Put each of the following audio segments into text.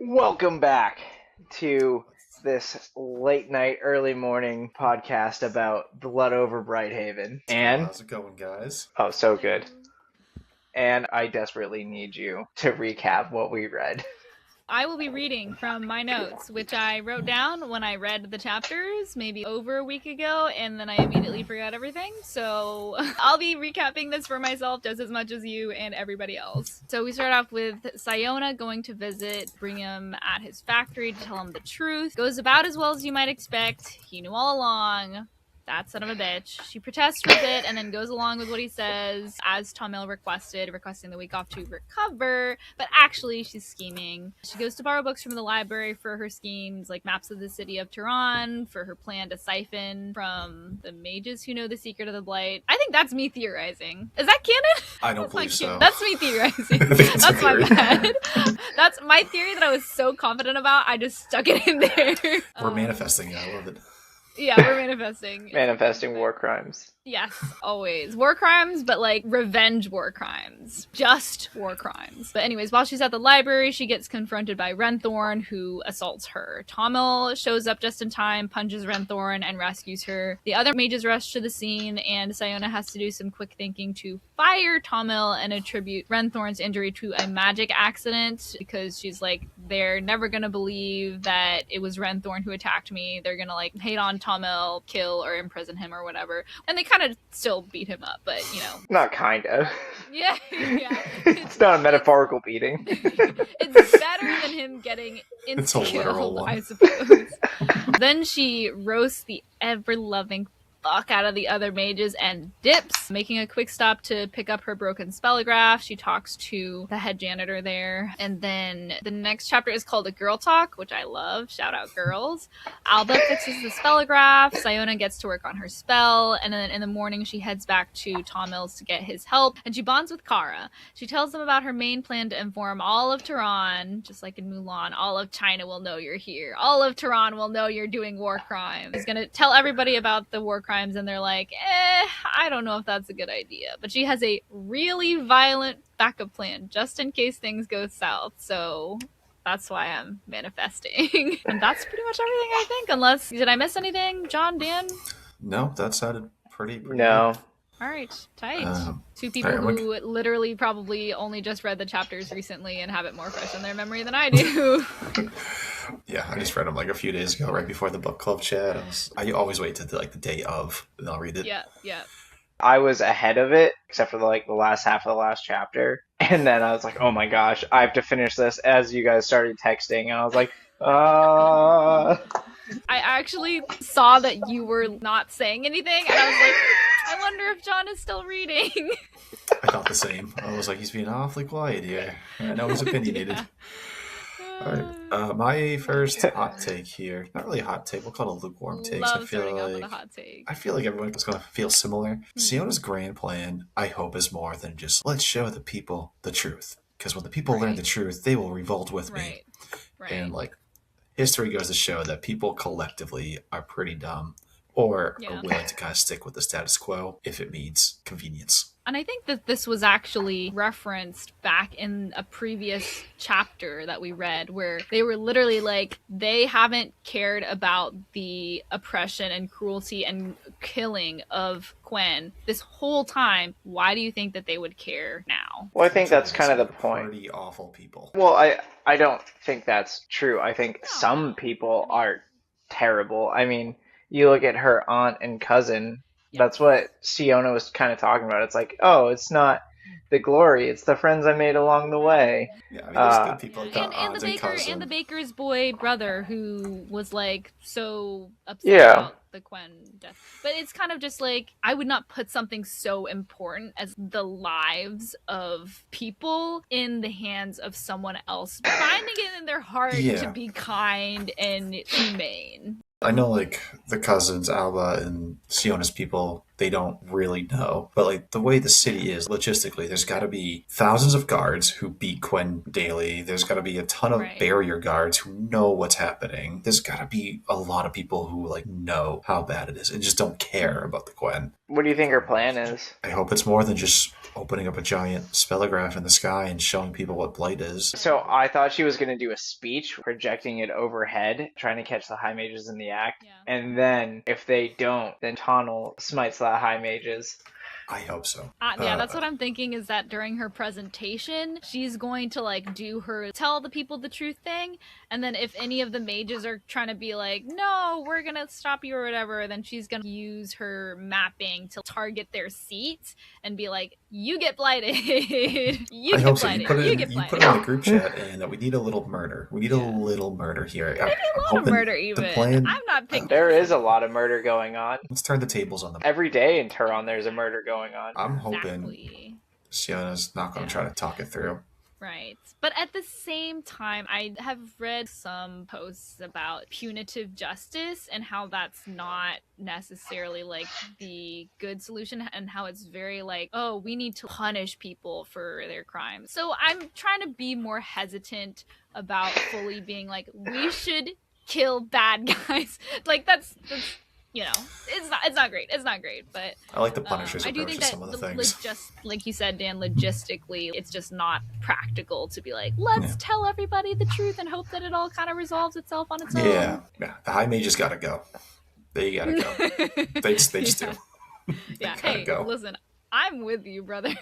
Welcome back to this late night, early morning podcast about Blood over Brighthaven. And, how's it going, guys? oh, so good. And I desperately need you to recap what we read. I will be reading from my notes, which I wrote down when I read the chapters maybe over a week ago, and then I immediately forgot everything. So I'll be recapping this for myself just as much as you and everybody else. So we start off with Sciona going to visit Brigham at his factory to tell him the truth. Goes about as well as you might expect. He knew all along. That son of a bitch. She protests for a bit and then goes along with what he says, as Tomil requesting the week off to recover, but actually she's scheming. She goes to borrow books from the library for her schemes, like maps of the city of Tiran, for her plan to siphon from the mages who know the secret of the blight. I think that's me theorizing. Is that canon? I don't believe so. That's me theorizing. That's my bad. That's my theory that I was so confident about, I just stuck it in there. We're manifesting it. I love it. Yeah, we're manifesting. Manifesting war crimes. Yes, always. War crimes, but like revenge war crimes. Just war crimes. But anyways, while she's at the library, she gets confronted by Renthorn, who assaults her. Tomil shows up just in time, punches Renthorn, and rescues her. The other mages rush to the scene, and Sciona has to do some quick thinking to fire Tomil and attribute Renthorn's injury to a magic accident, because she's like, they're never gonna believe that it was Renthorn who attacked me. They're gonna like hate on Tomil, kill or imprison him or whatever. And they kind of still beat him up, but you know. Not kind of. Yeah. It's not a metaphorical beating. It's better than him getting It's a literal killed, one. I suppose. Then she roasts the ever-loving fuck out of the other mages and dips, making a quick stop to pick up her broken spellograph. She talks to the head janitor there, and then the next chapter is called A Girl Talk, which I love. Shout out girls. Alba fixes the spellograph. Sciona gets to work on her spell, and then in the morning she heads back to Tomil's to get his help, and she bonds with Kara. She tells them about her main plan to inform all of Tiran, just like in Mulan. All of China will know you're here. All of Tiran will know you're doing war crimes. She's gonna tell everybody about the war crimes, and they're like, I don't know if that's a good idea. But she has a really violent backup plan just in case things go south. So that's why I'm manifesting. And that's pretty much everything, I think. Unless, did I miss anything? John, Dan? No, that sounded pretty No. All right, tight. Two people all right, who literally probably only just read the chapters recently and have it more fresh in their memory than I do. Yeah, I just read them like a few days ago, right before the book club chat. I always wait till the day of, and I'll read it. Yeah. I was ahead of it, except for the last half of the last chapter. And then I was like, oh my gosh, I have to finish this as you guys started texting. And I was like, I actually saw that you were not saying anything, and I was like, I wonder if John is still reading. I thought the same. I was like, he's being awfully quiet here. I know he's opinionated. All right. My first hot take here, not really a hot take, we'll call it a lukewarm take. Love starting off with a hot take. I feel like everyone's going to feel similar. Siona's grand plan, I hope, is more than just let's show the people the truth. Because when the people learn the truth, they will revolt with me. Right. And history goes to show that people collectively are pretty dumb or are willing to kind of stick with the status quo if it means convenience. And I think that this was actually referenced back in a previous chapter that we read, where they were literally like, they haven't cared about the oppression and cruelty and killing of Quen this whole time. Why do you think that they would care now? well, I think that's kind of the point. Pretty awful people. Well, I don't think that's true. I think some people are terrible. I mean, you look at her aunt and cousin. That's what Sciona was kind of talking about. It's like, oh, it's not the glory, it's the friends I made along the way. Yeah, I mean, there's good people like that. And the baker and the baker's boy brother who was like so upset about the Quen death. But it's kind of just like, I would not put something so important as the lives of people in the hands of someone else, finding it in their heart to be kind and humane. I know, the cousins, Alba and Siona's people, they don't really know. But like the way the city is logistically, there's got to be thousands of guards who beat Quinn daily. There's got to be a ton of barrier guards who know what's happening. There's got to be a lot of people who like know how bad it is and just don't care about the Quinn. What do you think her plan is? I hope it's more than just opening up a giant spellograph in the sky and showing people what blight is. So I thought she was going to do a speech, projecting it overhead, trying to catch the high mages in the act. Yeah. And then if they don't, then Tonnel smites the high mages. I hope so. Yeah, that's what I'm thinking, is that during her presentation, she's going to like do her tell the people the truth thing, and then if any of the mages are trying to be like, no, we're gonna stop you or whatever, then she's gonna use her mapping to target their seats and be like, you get blighted. You I get hope so. blighted. You get put it in the group chat, and we need a little murder. We need a little murder here. Maybe a lot of murder even. I'm not picking. There is a lot of murder going on. Let's turn the tables on them. Every day in Tiran there's a murder going on. I'm hoping Siona's not going to try to talk it through. Right. But at the same time, I have read some posts about punitive justice and how that's not necessarily like the good solution, and how it's very like, oh, we need to punish people for their crimes. So I'm trying to be more hesitant about fully being like, we should kill bad guys. Like that's you know, it's not great. It's not great, but I like the Punisher's I do approach think to that some of the things. Just like you said, Dan, logistically, it's just not practical to be like, let's tell everybody the truth and hope that it all kind of resolves itself on its own. Yeah. The high mages gotta go. They gotta go. they just do. Yeah. Hey, go. Listen, I'm with you, brother.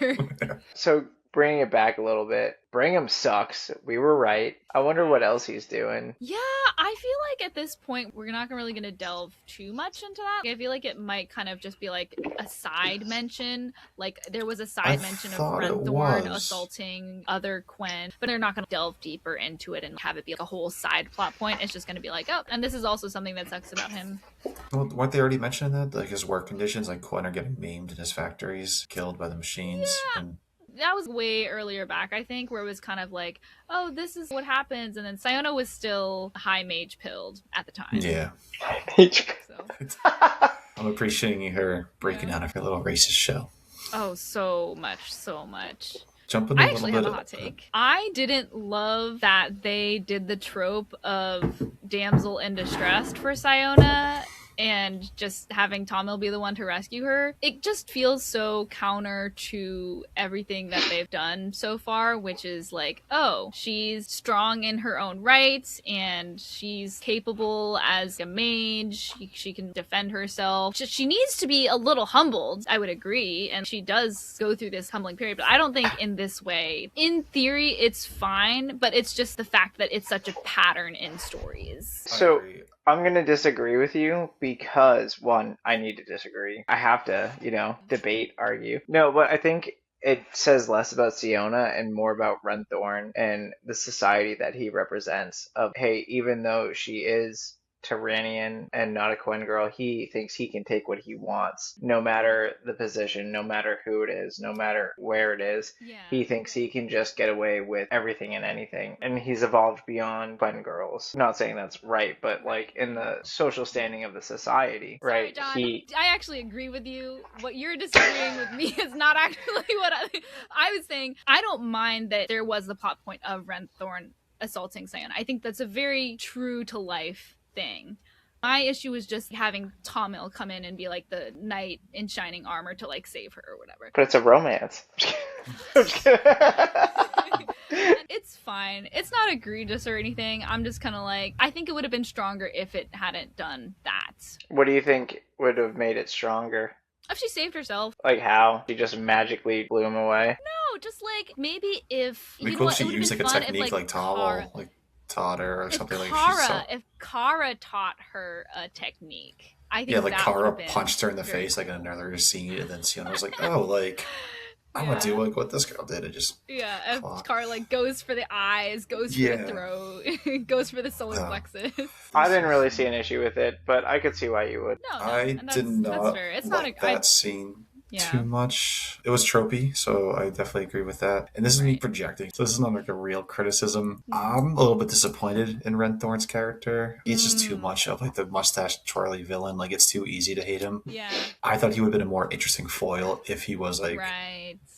So bringing it back a little bit, Brigham sucks. We were right. I wonder what else he's doing. Yeah, I feel like at this point we're not really going to delve too much into that. I feel like it might kind of just be like a side mention. Like there was a side mention of Renthorn assaulting other Quinn, but they're not going to delve deeper into it and have it be like a whole side plot point. It's just going to be like, oh, and this is also something that sucks about him. Well, weren't they already mentioning that? Like his work conditions, like Quinn are getting maimed in his factories, killed by the machines. Yeah. That was way earlier back, I think, where it was kind of like, oh, this is what happens. And then Sciona was still high mage pilled at the time. Yeah. So. I'm appreciating her breaking out of her little racist shell. Oh, so much. I actually have a hot take. I didn't love that they did the trope of damsel in distress for Sciona and just having Tomil be the one to rescue her. It just feels so counter to everything that they've done so far, which is like, oh, she's strong in her own rights and she's capable as a mage. She can defend herself. She needs to be a little humbled, I would agree, and she does go through this humbling period, but I don't think in this way. In theory, it's fine, but it's just the fact that it's such a pattern in stories. So I'm going to disagree with you because, one, I need to disagree. I have to, debate, argue. No, but I think it says less about Sciona and more about Renthorn and the society that he represents of, hey, even though she is Tiranian and not a Quinn girl, he thinks he can take what he wants, no matter the position, no matter who it is, no matter where it is. Yeah. He thinks he can just get away with everything and anything, and he's evolved beyond Quinn girls. I'm not saying that's right, but like in the social standing of the society, right? Sorry, John, I actually agree with you. What you're disagreeing with me is not actually what I was saying. I don't mind that there was the plot point of Renthorn assaulting Sciona. I think that's a very true to life thing. My issue is just having Tomil come in and be like the knight in shining armor to like save her or whatever. But it's a romance. It's fine. It's not egregious or anything. I'm just kind of like, I think it would have been stronger if it hadn't done that. What do you think would have made it stronger? If she saved herself. Like how? She just magically blew him away? No, just like maybe if you know what, she used like a technique if, like Towel, like taught her or something like that. If Kara taught her a technique, I think like Kara punched her in the face like in another scene, and then Sciona was like, "Oh, like I'm gonna do like what this girl did," and just if Kara like goes for the eyes, goes for the throat, goes for the solar plexus. I didn't really see an issue with it, but I could see why you would. No, I did not. That's fair. It's not that scene too much. It was tropey, so I definitely agree with that. And this is me projecting, so this is not like a real criticism. I'm a little bit disappointed in Renthorn's character. He's just too much of like the mustache twirly villain. Like it's too easy to hate him. Yeah. I thought he would have been a more interesting foil if he was like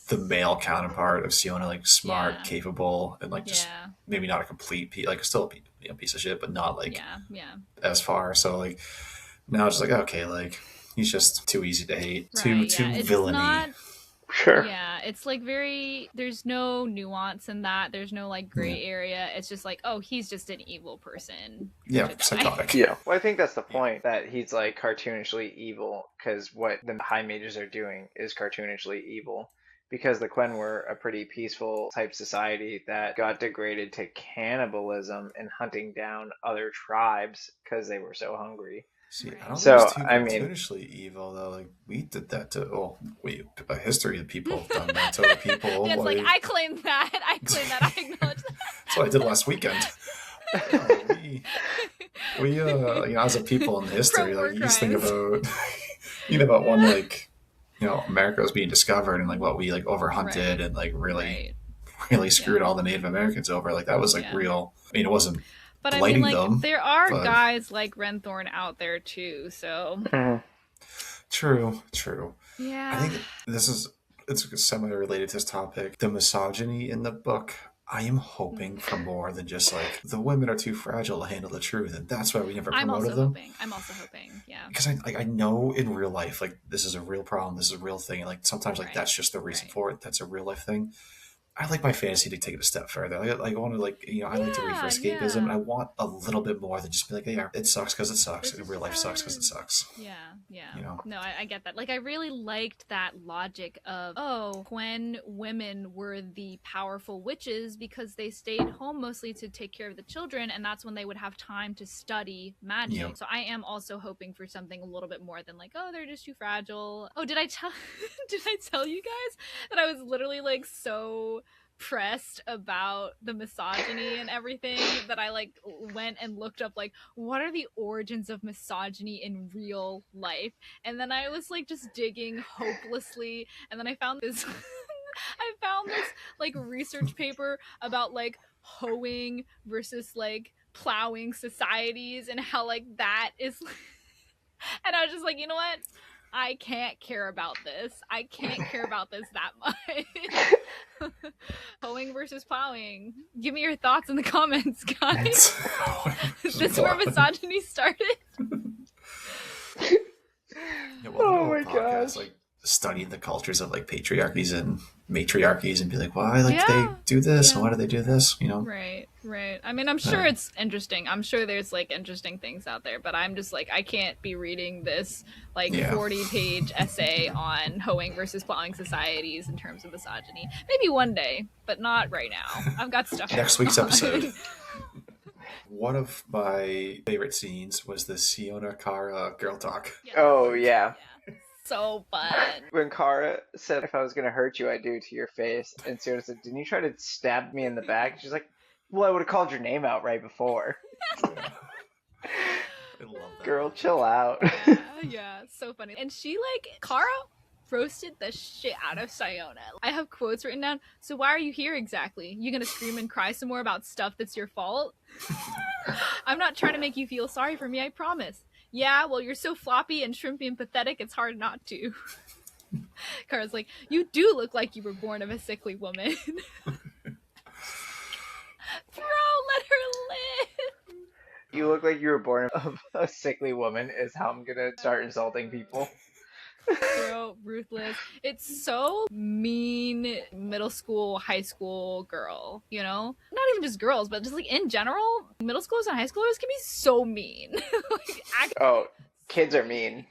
the male counterpart of Sciona, like smart, capable, and like just maybe not a complete like still a piece of shit, but not like as far. So like now it's just like okay, like he's just too easy to hate, too villainy. Sure. Yeah, it's like there's no nuance in that. There's no like gray area. It's just like, oh, he's just an evil person. Yeah, psychotic. Yeah. Well, I think that's the point, that he's like cartoonishly evil, because what the high mages are doing is cartoonishly evil. Because the Quen were a pretty peaceful type society that got degraded to cannibalism and hunting down other tribes because they were so hungry. See, I don't think it's too cartoonishly evil though. Like we did that to a history of people have done that to other people. Yeah, it's like I claim that. I acknowledge that. That's what I did last weekend. We as a people in history, like you just think about when like America was being discovered and like what we like overhunted and like really screwed all the Native Americans over. Like that was like real. I mean, it wasn't. But I mean, like, there are guys like Renthorn out there too, so. True. Yeah. I think it's semi-related to this topic. The misogyny in the book, I am hoping for more than just like, the women are too fragile to handle the truth, and that's why we never promoted them. I'm also hoping, yeah. Because I know in real life, like, this is a real problem, this is a real thing, and like, sometimes like, that's just the reason for it, that's a real life thing. I like my fantasy to take it a step further. I want to like, I like to read for escapism, and I want a little bit more than just be like, yeah, it sucks because it sucks, and real life sucks because it sucks. Yeah. No, I get that. Like, I really liked that logic of, when women were the powerful witches because they stayed home mostly to take care of the children, and that's when they would have time to study magic. Yep. So I am also hoping for something a little bit more than like, they're just too fragile. Oh, did I tell you guys that I was literally like so pressed about the misogyny and everything that I like went and looked up like what are the origins of misogyny in real life, and then I was like just digging hopelessly, and then I found this like research paper about like hoeing versus like plowing societies and how like that is and I was just like, you know what, I can't care about this. I can't care about this that much. Hoeing versus plowing. Give me your thoughts in the comments, guys. This is where misogyny started. Oh my gosh. Like studying the cultures of like patriarchies and matriarchies and be like, why they do this and why do they do this? Right. I mean, I'm sure it's interesting. I'm sure there's like interesting things out there, but I'm just like, I can't be reading this like 40-page essay on hoeing versus plowing societies in terms of misogyny. Maybe one day, but not right now. I've got stuff. Next week's episode. One of my favorite scenes was the Sciona Kara girl talk. Oh yeah. So fun. When Kara said, if I was going to hurt you, I'd do it to your face. And Sciona said, didn't you try to stab me in the back? She's like, well, I would have called your name out right before. I love that. Girl, chill out. Yeah, so funny. And she Kara roasted the shit out of Sciona. I have quotes written down. So why are you here exactly? You gonna scream and cry some more about stuff that's your fault? I'm not trying to make you feel sorry for me, I promise. Yeah, well, you're so floppy and shrimpy and pathetic, it's hard not to. Kara's like, you do look like you were born of a sickly woman. Bro, let her live. You look like you were born of a sickly woman is how I'm gonna start insulting people. Bro, ruthless. It's so mean middle school, high school girl, you know? Not even just girls, but just like in general, middle schoolers and high schoolers can be so mean. Kids are mean.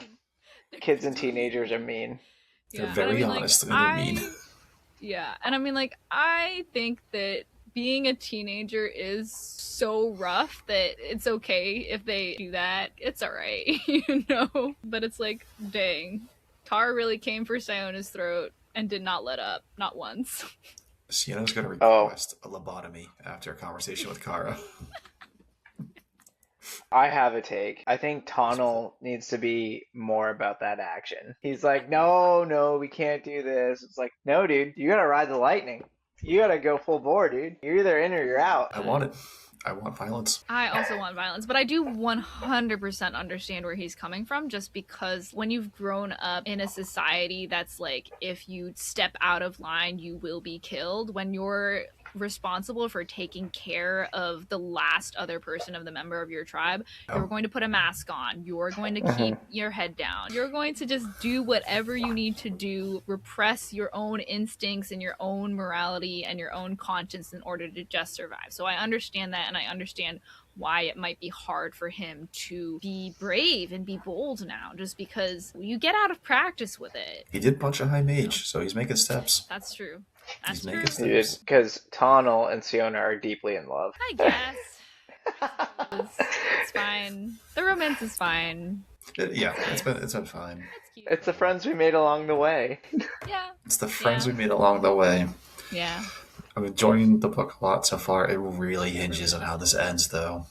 Kids and teenagers are mean. They're very honest and they're mean. Yeah, and I mean, like, I think that being a teenager is so rough that it's okay if they do that. It's alright, you know? But it's like, dang. Kara really came for Siona's throat and did not let up. Not once. Siona's going to request a lobotomy after a conversation with Kara. I have a take. I think Tonnel needs to be more about that action. He's like, no, we can't do this. It's like, no, dude, you gotta ride the lightning. You gotta go full bore, dude. You're either in or you're out. I want it. I want violence. I also want violence, but I do 100% understand where he's coming from, just because when you've grown up in a society that's like, if you step out of line, you will be killed, when you're responsible for taking care of the last other person of the member of your tribe, you're going to put a mask on, you're going to keep your head down, you're going to just do whatever you need to do, repress your own instincts and your own morality and your own conscience in order to just survive. So I understand that, and I understand why it might be hard for him to be brave and be bold now, just because you get out of practice with it. He did punch a high mage, so he's making steps. That's true. He's That's making true. steps. Because Tonnel and Sciona are deeply in love. I guess. It's fine. The romance is fine. Yeah, it's been fine. It's cute. It's the friends we made along the way. Yeah. It's the friends we made along the way. Yeah. I'm enjoying the book a lot so far. It really hinges on how this ends, though.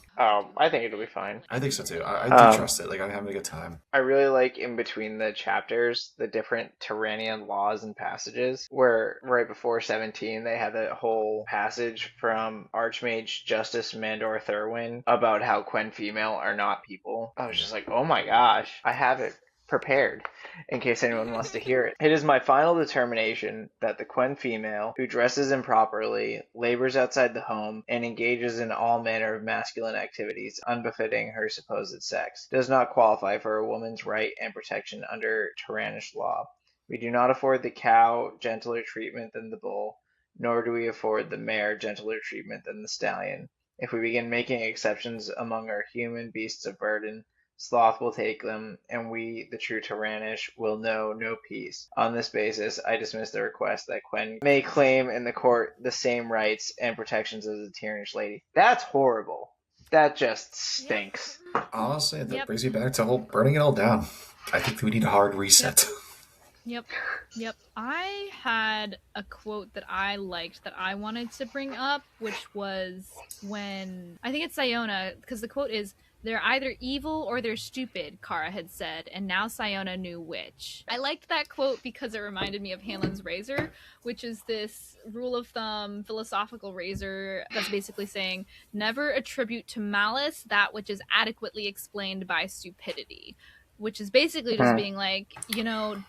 I think it'll be fine. I think so too. I do trust it. Like, I'm having a good time. I really like in between the chapters the different Tyranian laws and passages, where right before 17 they had a whole passage from Archmage Justice Mandor Thurwin about how Quen female are not people. I was just like, oh my gosh, I have it prepared in case anyone wants to hear it. It is my final determination that the Quen female who dresses improperly, labors outside the home, and engages in all manner of masculine activities unbefitting her supposed sex does not qualify for a woman's right and protection under Tyrannish law. We do not afford the cow gentler treatment than the bull, nor do we afford the mare gentler treatment than the stallion. If we begin making exceptions among our human beasts of burden, sloth will take them, and we, the true Tyrannish, will know no peace. On this basis, I dismiss the request that Quen may claim in the court the same rights and protections as a Tyrannish lady. That's horrible. That just stinks. Honestly, that brings me back to burning it all down. I think we need a hard reset. Yep. I had a quote that I liked that I wanted to bring up, which was when, I think it's Sciona, because the quote is, "They're either evil or they're stupid," Kara had said, and now Sciona knew which. I liked that quote because it reminded me of Hanlon's razor, which is this rule of thumb philosophical razor that's basically saying, never attribute to malice that which is adequately explained by stupidity. Which is basically just being like,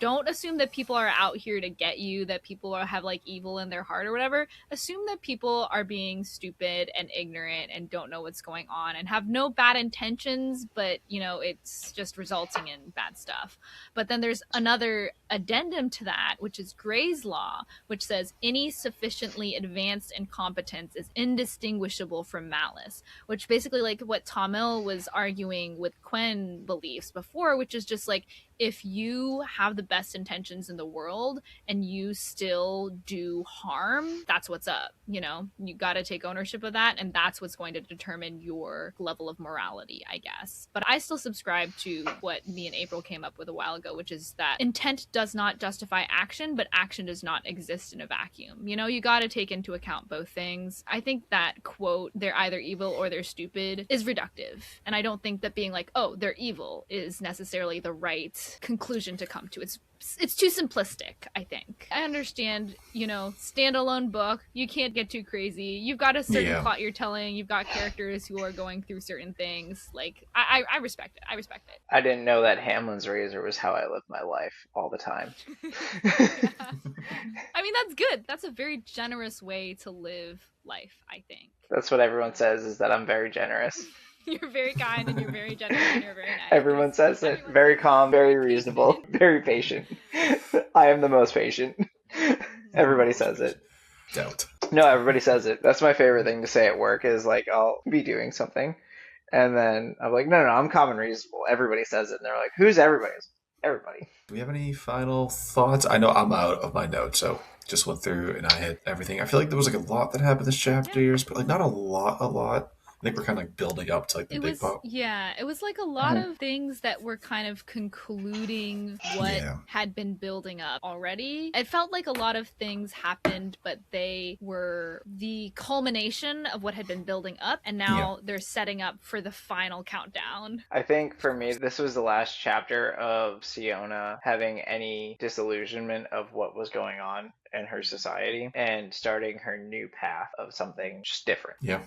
don't assume that people are out here to get you, that people have like evil in their heart or whatever. Assume that people are being stupid and ignorant and don't know what's going on and have no bad intentions, but it's just resulting in bad stuff. But then there's another addendum to that, which is Gray's law, which says any sufficiently advanced incompetence is indistinguishable from malice, which basically like what Tomil was arguing with Quen beliefs before, which is just like, if you have the best intentions in the world and you still do harm, that's what's up. You got to take ownership of that, and that's what's going to determine your level of morality, I guess. But I still subscribe to what me and April came up with a while ago, which is that intent does not justify action, but action does not exist in a vacuum. You got to take into account both things. I think that quote, "They're either evil or they're stupid," is reductive. And I don't think that being like, oh, they're evil is necessarily the right conclusion to come to. It's too simplistic, I think. I understand, standalone book, you can't get too crazy. You've got a certain plot you're telling, you've got characters who are going through certain things. Like, I respect it. I respect it. I didn't know that Hamlin's razor was how I lived my life all the time. I mean, that's good. That's a very generous way to live life, I think. That's what everyone says, is that I'm very generous. You're very kind and you're very generous and you're very nice. Everyone says it. Very calm, very reasonable, very patient. I am the most patient. Everybody says it. Doubt. No, everybody says it. That's my favorite thing to say at work is like, I'll be doing something. And then I'm like, no, I'm calm and reasonable. Everybody says it. And they're like, who's everybody? Everybody. Do we have any final thoughts? I know I'm out of my notes, so just went through and I hit everything. I feel like there was like a lot that happened this chapter, but like not a lot. I think we're kind of like building up to like the big pop. Yeah, it was like a lot of things that were kind of concluding what had been building up already. It felt like a lot of things happened, but they were the culmination of what had been building up, and now they're setting up for the final countdown. I think for me, this was the last chapter of Sciona having any disillusionment of what was going on in her society and starting her new path of something just different. Yeah.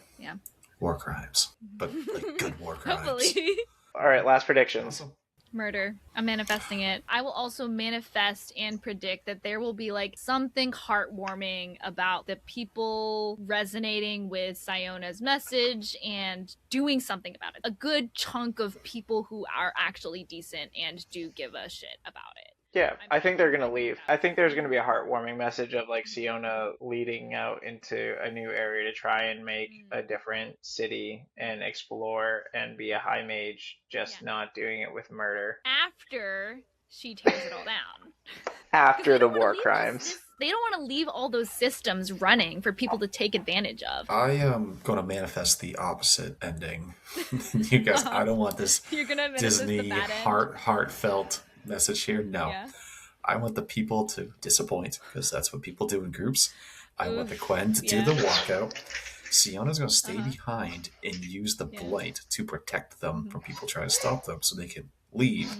War crimes, but like good war crimes. Hopefully. All right, last predictions. Awesome. Murder. I'm manifesting it. I will also manifest and predict that there will be like something heartwarming about the people resonating with Sciona's message and doing something about it. A good chunk of people who are actually decent and do give a shit about it. Yeah, I think they're going to leave. I think there's going to be a heartwarming message of like Sciona leading out into a new area to try and make a different city and explore and be a high mage, just not doing it with murder. After she tears it all down. After the war crimes. They don't want to leave all those systems running for people to take advantage of. I am going to manifest the opposite ending. You guys, I don't want this Disney heartfelt message here. No. I want the people to disappoint, because that's what people do in groups. I want the Quen to do the walkout. Siona's going to stay behind and use the blight to protect them from people trying to stop them so they can leave.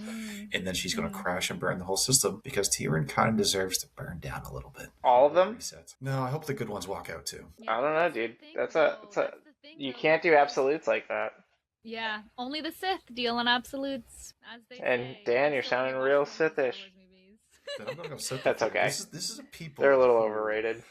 And then she's going to crash and burn the whole system, because Tiran kind of deserves to burn down a little bit. All of them? No, I hope the good ones walk out too. I don't know, dude. That's a you can't do absolutes like that. Yeah, only the Sith deal in absolutes, as they and say. Dan, you're sounding real Sithish. Then I'm gonna go Sith. That's okay. This is a people. They're a little overrated.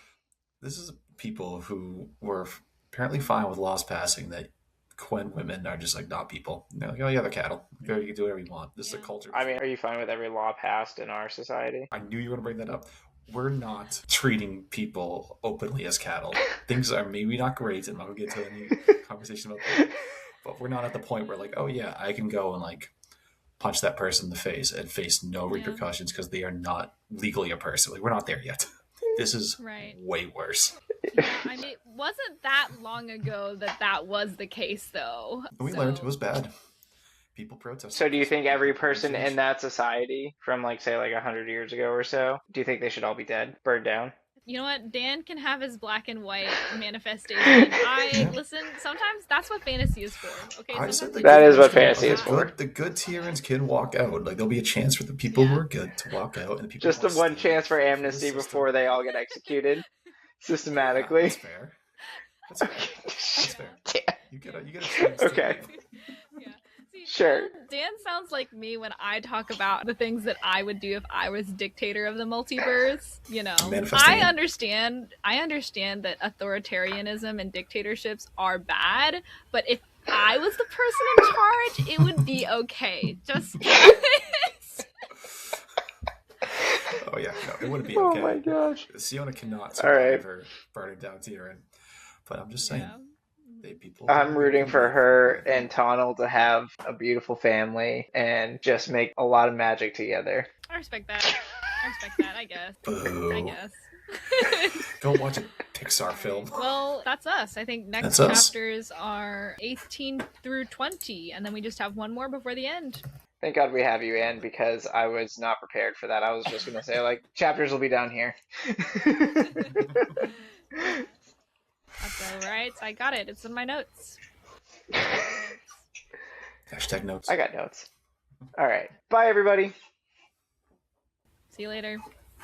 This is people who were apparently fine with laws passing that Quen women are just like not people. They're like, oh yeah, they're cattle. You can do whatever you want. This is a culture. I mean, are you fine with every law passed in our society? I knew you were gonna bring that up. We're not treating people openly as cattle. Things are maybe not great, and I'm not gonna get to any conversation about that. But we're not at the point where like, oh yeah, I can go and like punch that person in the face and face no repercussions because they are not legally a person. Like, we're not there yet. This is way worse. Yeah, I mean, it wasn't that long ago that was the case, though. We learned it was bad. People protested. So do you think every person in that society from like, say, like 100 years ago or so, do you think they should all be dead, burned down? You know what? Dan can have his black and white manifestation. Listen, sometimes that's what fantasy is for. Okay, that is what fantasy is for. The good Tirans can walk out. Like, there'll be a chance for the people who are good to walk out, and the people just the one chance for amnesty before they all get executed systematically. Yeah, that's fair. That's fair. You get a chance. Okay. Sure. Dan sounds like me when I talk about the things that I would do if I was dictator of the multiverse. You know, I understand that authoritarianism and dictatorships are bad, but if I was the person in charge, it would be okay. Just Oh yeah, no, it wouldn't be okay. Oh my gosh. Sciona cannot survive her burning down Tiran. But I'm just saying. Yeah. I'm rooting for her and Tonnel to have a beautiful family and just make a lot of magic together. I respect that. I guess. Boo. I guess. Go watch a Pixar film. Well, that's us. I think next chapters are 18 through 20, and then we just have one more before the end. Thank God we have you, Anne, because I was not prepared for that. I was just going to say, like, chapters will be down here. That's alright. I got it. It's in my notes. Hashtag notes. I got notes. Alright. Bye, everybody. See you later.